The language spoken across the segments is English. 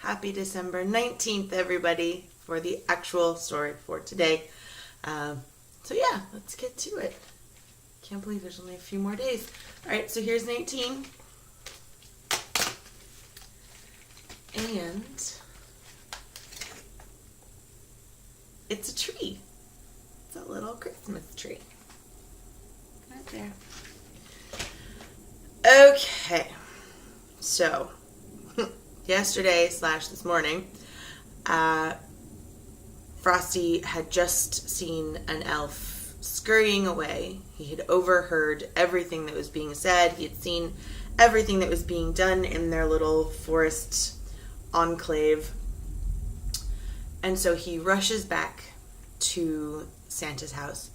Happy December 19th, everybody, for the actual story for today. So yeah, let's get to it. Can't believe there's only a few more days. All right, so here's 19. And it's a tree. It's a little Christmas tree. Right there. Okay, so yesterday / this morning, Frosty had just seen an elf scurrying away. He had overheard everything that was being said. He had seen everything that was being done in their little forest enclave. And so he rushes back to Santa's house.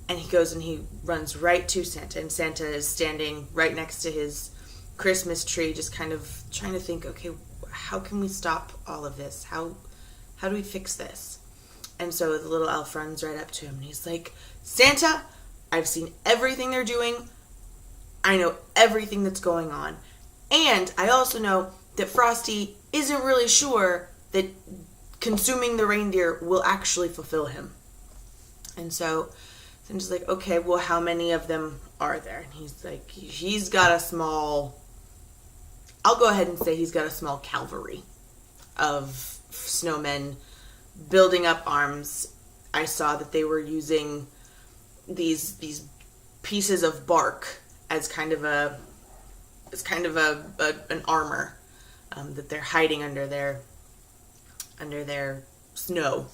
And he goes and he runs right to Santa. And Santa is standing right next to his Christmas tree, just kind of trying to think, okay, how can we stop all of this? How do we fix this? And so the little elf runs right up to him and he's like, Santa, I've seen everything they're doing. I know everything that's going on. And I also know that Frosty isn't really sure that consuming the reindeer will actually fulfill him. And so Santa's like, okay, well, how many of them are there? And he's like, he's got a small, I'll go ahead and say he's got a small cavalry of snowmen building up arms. I saw that they were using these pieces of bark as kind of an armor that they're hiding under their snow.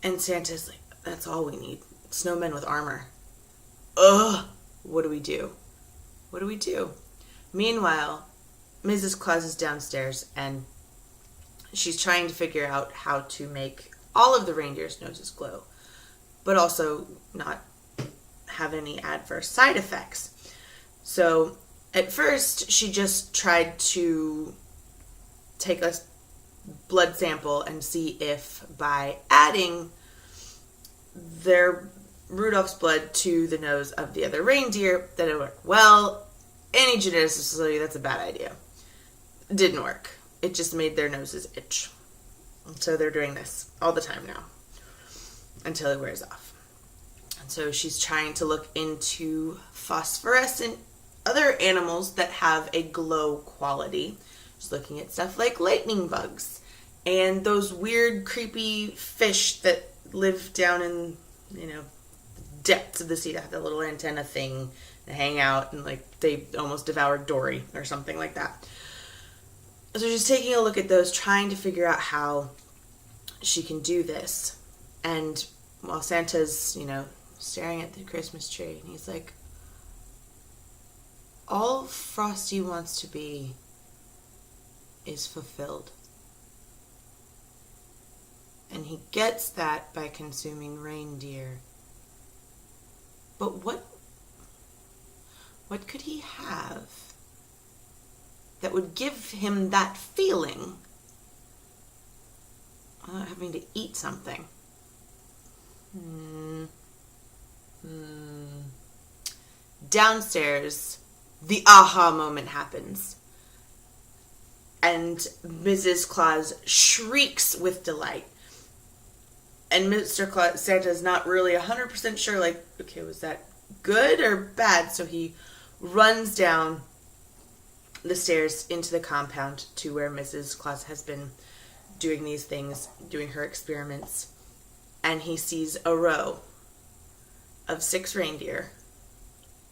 And Santa's like, that's all we need. Snowmen with armor. Ugh, what do we do? What do we do? Meanwhile, Mrs. Claus is downstairs and she's trying to figure out how to make all of the reindeer's noses glow, but also not have any adverse side effects. So at first, she just tried to take a blood sample and see if by adding their Rudolph's blood to the nose of the other reindeer that it would work. Well, any geneticist will tell you that's a bad idea. It didn't work. It just made their noses itch. And so they're doing this all the time now until it wears off. And so she's trying to look into phosphorescent other animals that have a glow quality. She's looking at stuff like lightning bugs and those weird, creepy fish that live down in, the depths of the sea that have that little antenna thing and hang out and like they almost devoured Dory or something like that. So she's taking a look at those, trying to figure out how she can do this. And while Santa's, staring at the Christmas tree, and he's like, all Frosty wants to be is fulfilled. And he gets that by consuming reindeer. But what could he have that would give him that feeling without having to eat something? Downstairs, the aha moment happens. And Mrs. Claus shrieks with delight. And Mr. Claus, Santa's not really 100% sure, like, okay, was that good or bad? So he runs down the stairs into the compound to where Mrs. Claus has been doing these things, doing her experiments. And he sees a row of 6 reindeer,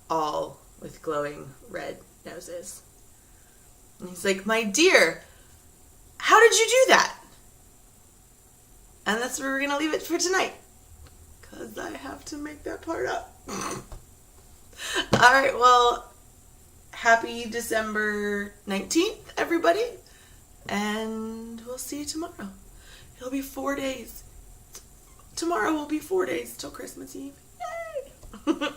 all with glowing red noses. And he's like, my dear, how did you do that? And that's where we're going to leave it for tonight, because I have to make that part up. All right, well, happy December 19th, everybody. And we'll see you tomorrow. It'll be 4 days. Tomorrow will be 4 days till Christmas Eve. Yay!